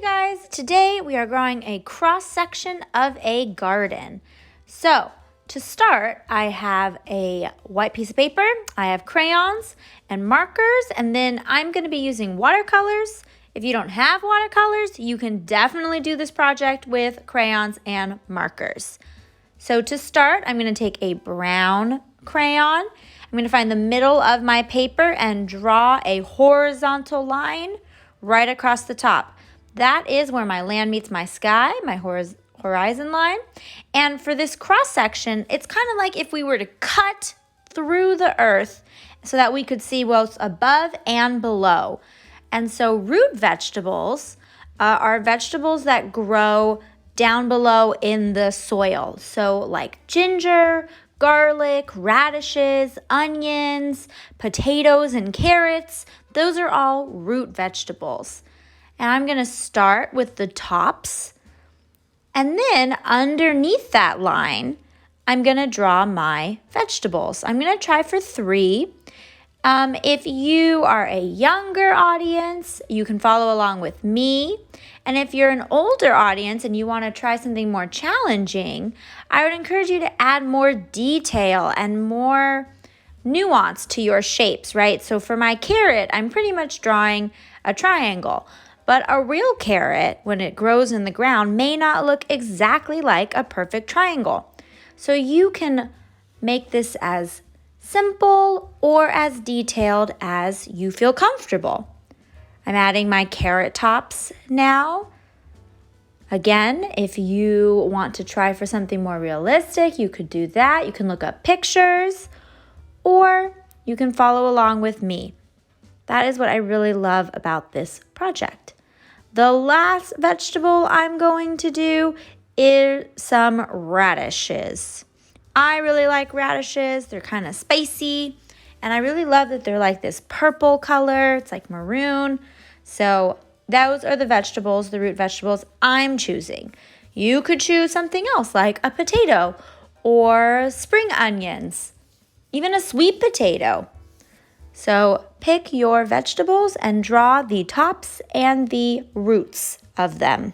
guys, today we are growing a cross section of a garden. So to start, I have a white piece of paper, I have crayons and markers, and then I'm going to be using watercolors. If you don't have watercolors, you can definitely do this project with crayons and markers. So to start, I'm going to take a brown crayon. I'm going to find the middle of my paper and draw a horizontal line right across the top. That is where my land meets my sky, my horizon line. And for this cross section, it's kind of like if we were to cut through the earth so that we could see what's above and below. And so root vegetables are vegetables that grow down below in the soil. So like ginger, garlic, radishes, onions, potatoes, and carrots, those are all root vegetables. And I'm going to start with the tops. And then underneath that line, I'm going to draw my vegetables. I'm going to try for 3. If you are a younger audience, you can follow along with me. And if you're an older audience and you want to try something more challenging, I would encourage you to add more detail and more nuance to your shapes, right? So for my carrot, I'm pretty much drawing a triangle. But a real carrot, when it grows in the ground, may not look exactly like a perfect triangle. So you can make this as simple or as detailed as you feel comfortable. I'm adding my carrot tops now. Again, if you want to try for something more realistic, you could do that. You can look up pictures or you can follow along with me. That is what I really love about this project. The last vegetable I'm going to do is some radishes. I really like radishes. They're kind of spicy. And I really love that they're like this purple color. It's like maroon. So those are the vegetables, the root vegetables I'm choosing. You could choose something else like a potato or spring onions, even a sweet potato. So pick your vegetables and draw the tops and the roots of them.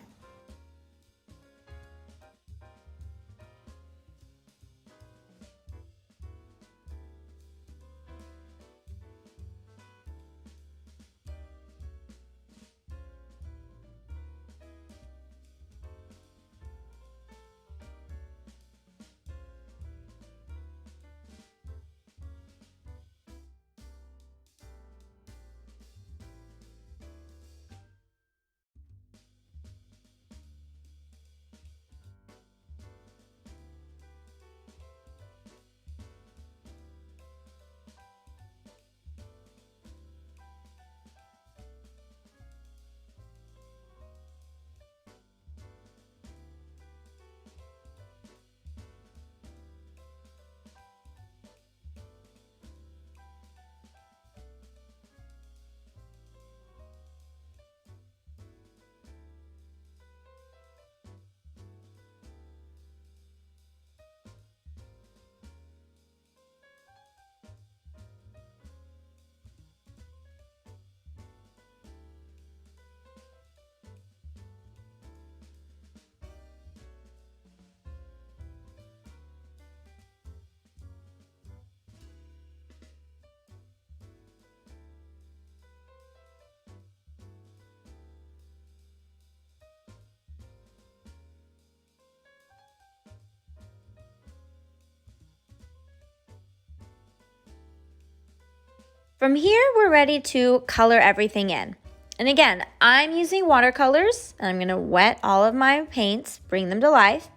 From here, we're ready to color everything in. And again, I'm using watercolors, and I'm going to wet all of my paints, bring them to life.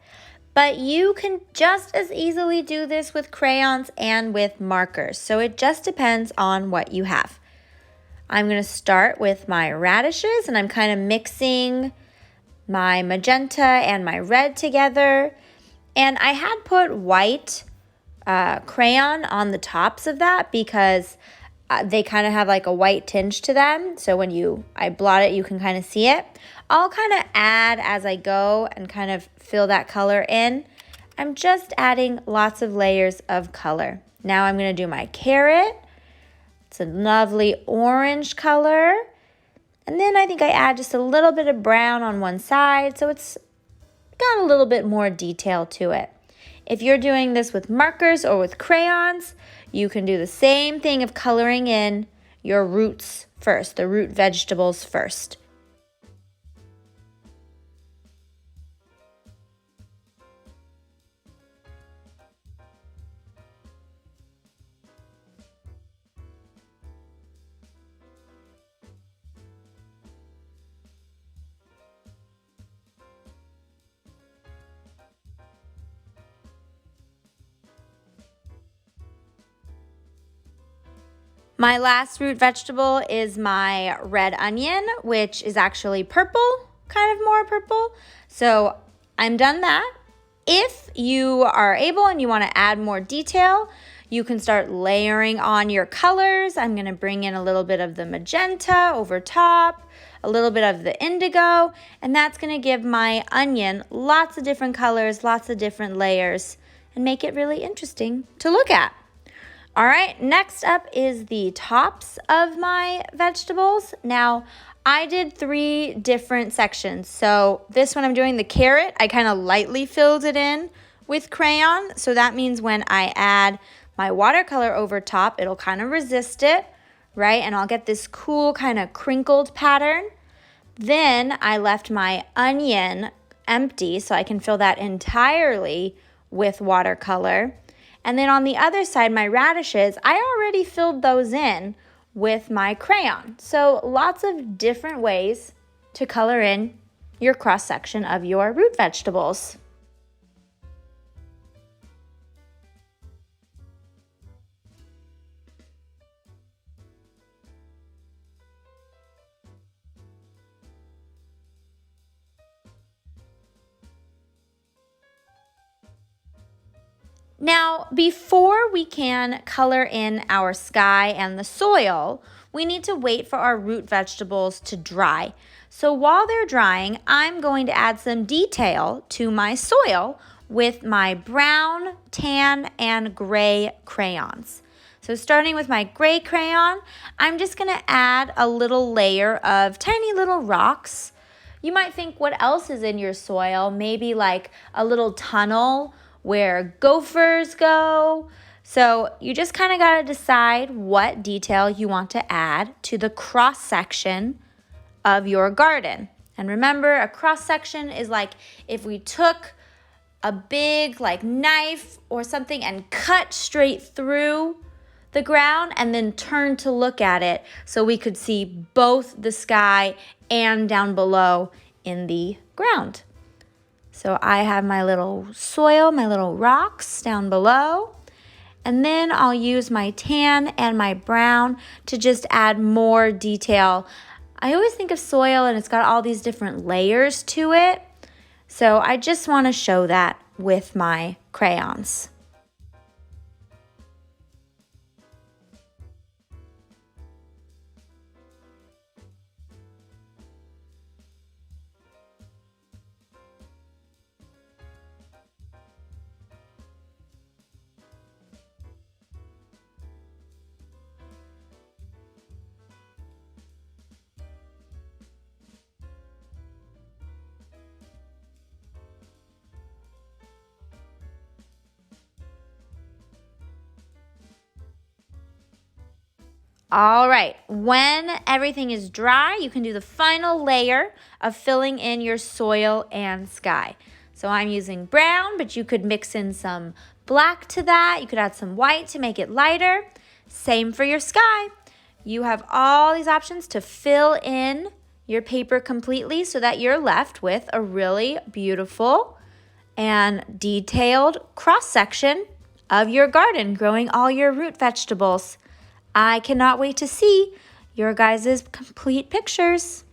But you can just as easily do this with crayons and with markers. So it just depends on what you have. I'm going to start with my radishes, and I'm kind of mixing my magenta and my red together. And I had put white crayon on the tops of that because they kind of have like a white tinge to them. So when I blot it, you can kind of see it. I'll kind of add as I go and kind of fill that color in. I'm just adding lots of layers of color. Now I'm going to do my carrot. It's a lovely orange color. And then I think I add just a little bit of brown on one side, so it's got a little bit more detail to it. If you're doing this with markers or with crayons, you can do the same thing of coloring in your roots first, the root vegetables first. My last root vegetable is my red onion, which is actually purple, kind of more purple. So I'm done that. If you are able and you want to add more detail, you can start layering on your colors. I'm going to bring in a little bit of the magenta over top, a little bit of the indigo, and that's going to give my onion lots of different colors, lots of different layers, and make it really interesting to look at. All right, next up is the tops of my vegetables. Now, I did 3 different sections. So this one I'm doing the carrot, I kind of lightly filled it in with crayon. So that means when I add my watercolor over top, it'll kind of resist it, right? And I'll get this cool kind of crinkled pattern. Then I left my onion empty so I can fill that entirely with watercolor. And then on the other side, my radishes, I already filled those in with my crayon. So lots of different ways to color in your cross section of your root vegetables. Now, before we can color in our sky and the soil, we need to wait for our root vegetables to dry. So while they're drying, I'm going to add some detail to my soil with my brown, tan, and gray crayons. So starting with my gray crayon, I'm just going to add a little layer of tiny little rocks. You might think, what else is in your soil? Maybe like a little tunnel where gophers go. So you just kind of got to decide what detail you want to add to the cross section of your garden. And remember, a cross section is like if we took a big like knife or something and cut straight through the ground and then turned to look at it so we could see both the sky and down below in the ground. So I have my little soil, my little rocks down below. And then I'll use my tan and my brown to just add more detail. I always think of soil and it's got all these different layers to it. So I just want to show that with my crayons. All right, when everything is dry, you can do the final layer of filling in your soil and sky. So I'm using brown, but you could mix in some black to that. You could add some white to make it lighter. Same for your sky. You have all these options to fill in your paper completely so that you're left with a really beautiful and detailed cross section of your garden growing all your root vegetables. I cannot wait to see your guys' complete pictures.